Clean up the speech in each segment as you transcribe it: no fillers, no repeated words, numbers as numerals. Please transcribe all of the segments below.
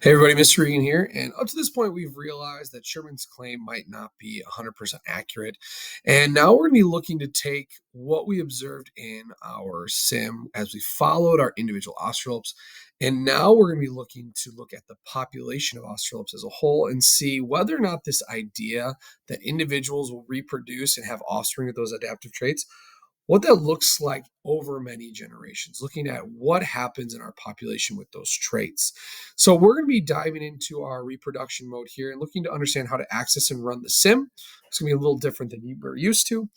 Hey everybody, Mr. Regan here. And up to this point, we've realized that Sherman's claim might not be 100% accurate. And now we're going to be looking to take what we observed in our sim as we followed our individual australopes. And now we're going to be looking to look at the population of australopes as a whole and see whether or not this idea that individuals will reproduce and have offspring with those adaptive traits, what that looks like over many generations, looking at what happens in our population with those traits. So we're going to be diving into our reproduction mode here and looking to understand how to access and run the sim. It's going to be a little different than you were used to,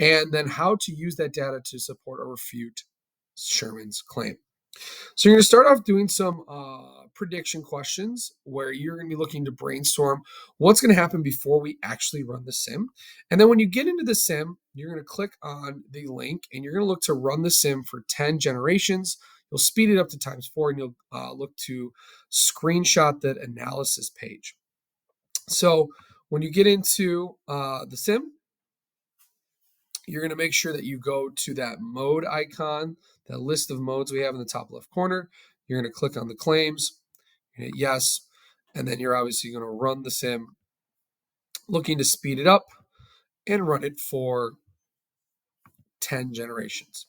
and then how to use that data to support or refute Sherman's claim. So you're going to start off doing some prediction questions where you're going to be looking to brainstorm what's going to happen before we actually run the sim. And then when you get into the sim, you're going to click on the link and you're going to look to run the sim for 10 generations. You'll speed it up to ×4 and you'll look to screenshot that analysis page. So when you get into the sim, you're going to make sure that you go to that mode icon, that list of modes we have in the top left corner. You're going to click on the claims, hit yes, and then you're obviously going to run the sim, looking to speed it up and run it for 10 generations.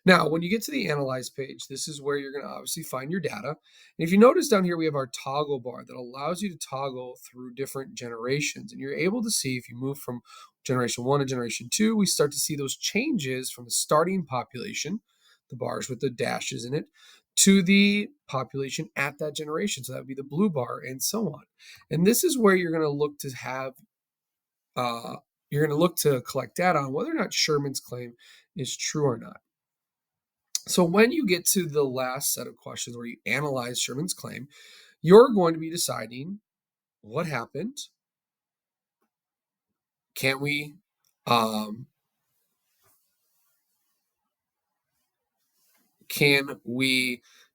Now, when you get to the analyze page, this is where you're going to obviously find your data. And if you notice down here, we have our toggle bar that allows you to toggle through different generations. And you're able to see if you move from generation 1 to generation 2, we start to see those changes from the starting population, the bars with the dashes in it, to the population at that generation. So that would be the blue bar and so on. And this is where you're going to look to have you're going to look to collect data on whether or not Sherman's claim is true or not. So when you get to the last set of questions where you analyze Sherman's claim, you're going to be deciding what happened. Can we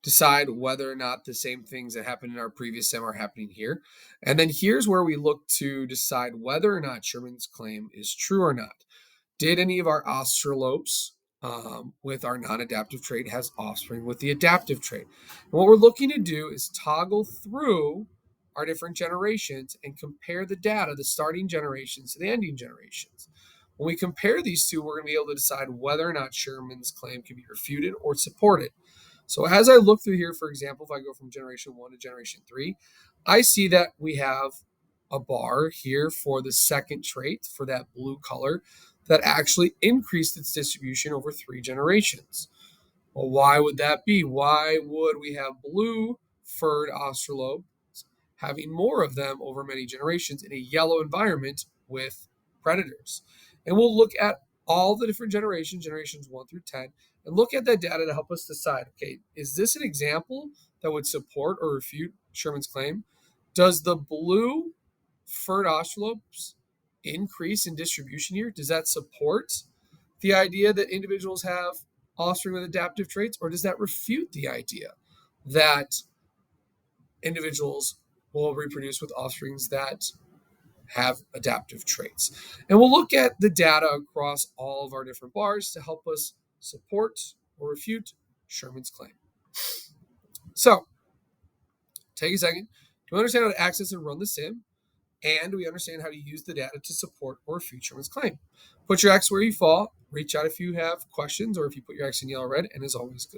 decide whether or not the same things that happened in our previous sim are happening here? And then here's where we look to decide whether or not Sherman's claim is true or not. Did any of our australopes with our non-adaptive trait has offspring with the adaptive trait? And what we're looking to do is toggle through our different generations and compare the data, the starting generations to the ending generations. When we compare these two, we're going to be able to decide whether or not Sherman's claim can be refuted or supported. So as I look through here, for example, if I go from generation 1 to generation 3, I see that we have a bar here for the second trait, for that blue color, that actually increased its distribution over 3 generations. Well, why would that be? Why would we have blue furred australopes having more of them over many generations in a yellow environment with predators? And we'll look at all the different generations 1 through 10, and look at that data to help us decide, okay, is this an example that would support or refute Sherman's claim? Does the blue furred australopes increase in distribution here? Does that support the idea that individuals have offspring with adaptive traits, or does that refute the idea that individuals will reproduce with offsprings that have adaptive traits? And we'll look at the data across all of our different bars to help us support or refute Sherman's claim. So take a second to understand how to access and run the sim, and we understand how to use the data to support or refute Sherman's claim. Put your X where you fall. Reach out if you have questions or if you put your X in yellow or red, and as always, good.